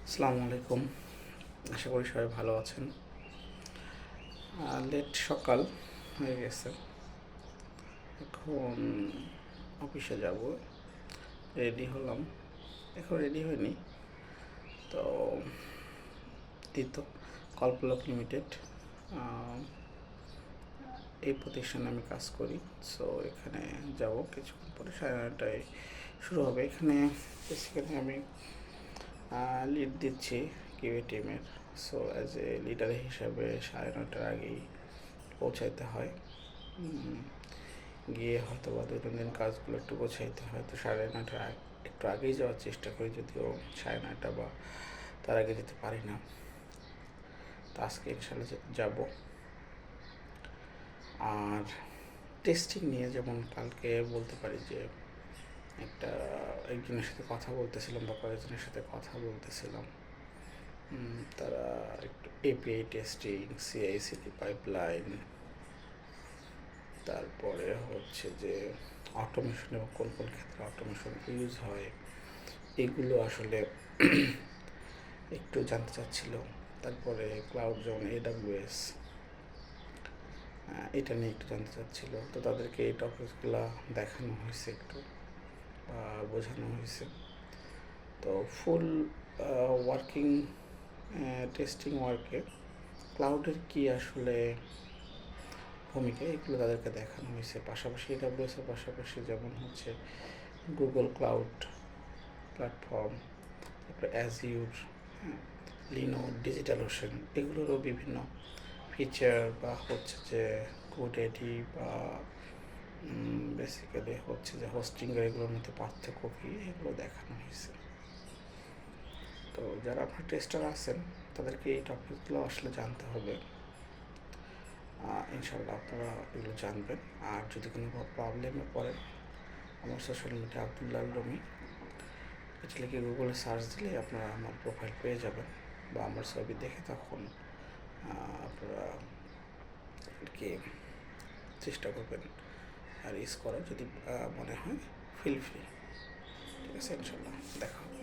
আসসালামু আলাইকুম। আশা করি সবাই ভালো আছেন। লেট সকাল হয়ে গেছে, এখন অফিসে যাব। রেডি হলাম, এখন রেডি হয়নি। তো এই তো কল্পলোক লিমিটেড, এই প্রতিষ্ঠানে আমি কাজ করি। সো এখানে যাব কিছুক্ষণ পরে, 9:30টায় শুরু হবে। এখানে বেসিক্যালি আমি লিড দিচ্ছি কিউএ টিমের। সো অ্যাজ এ লিডার হিসাবে 9:30টার আগেই পৌঁছাইতে হয়। গিয়ে হয়তো বা দৈনন্দিন কাজগুলো একটু গোছাইতে হয়, তো 9:30টার একটু আগেই যাওয়ার চেষ্টা করি, যদিও 9:30 বা তার আগে যেতে পারি না। তো আজকে ইনশাল্লাহ যাব। আর টেস্টিং নিয়ে যেমন কালকে বলতে পারি যে একজনের সাথে কথা বলতেছিলাম বা কয়েকজনের সাথে কথা বলতেছিলাম। তারা একটু এপিআই টেস্টিং, সিআইসিডি পাইপলাইন, তারপরে হচ্ছে যে অটোমেশন এবং কোন কোন ক্ষেত্রে অটোমেশন ইউজ হয়, এগুলো আসলে একটু জানতে চাচ্ছিল। তারপরে ক্লাউড যেমন এডাব্লিউএস, এটা নিয়ে একটু জানতে চাচ্ছিল। তো তাদেরকে এই টপিকসগুলো দেখানো হয়েছে, একটু বোঝানো হয়েছে। তো ফুল ওয়ার্কিং টেস্টিং ওয়ার্কে ক্লাউডের কি আসলে ভূমিকা, এগুলো তাদেরকে দেখানো হয়েছে। পাশাপাশি এডাব্লিউএসের পাশাপাশি যেমন হচ্ছে গুগল ক্লাউড প্ল্যাটফর্ম, তারপরে অ্যাজিউর, লিনো, ডিজিটাল ওশেন, এগুলোরও বিভিন্ন ফিচার বা হচ্ছে যে কোডেডি বা বেসিক্যালি হচ্ছে যে হোস্টিংয়ের এগুলোর মধ্যে পার্থক্য কী, এগুলো দেখানো হয়েছে। তো যারা আপনার টেস্টার আছেন তাদেরকে এই টপিকগুলো আসলে জানতে হবে। ইনশাল্লাহ আপনারা এগুলো জানবেন। আর যদি কোনো প্রবলেমে পড়েন, আমার সোশ্যাল মিডিয়া আব্দুল্লাহ রুমি, এটা লিখে গুগলে সার্চ দিলে আপনারা আমার প্রোফাইল পেয়ে যাবেন, বা আমার ছবি দেখে তখন আপনারা আর কি চেষ্টা করবেন আর ইউজ করার, যদি মনে হয় ফিল ফ্রি। ঠিক আছে, ইনশাল্লাহ দেখা হবে।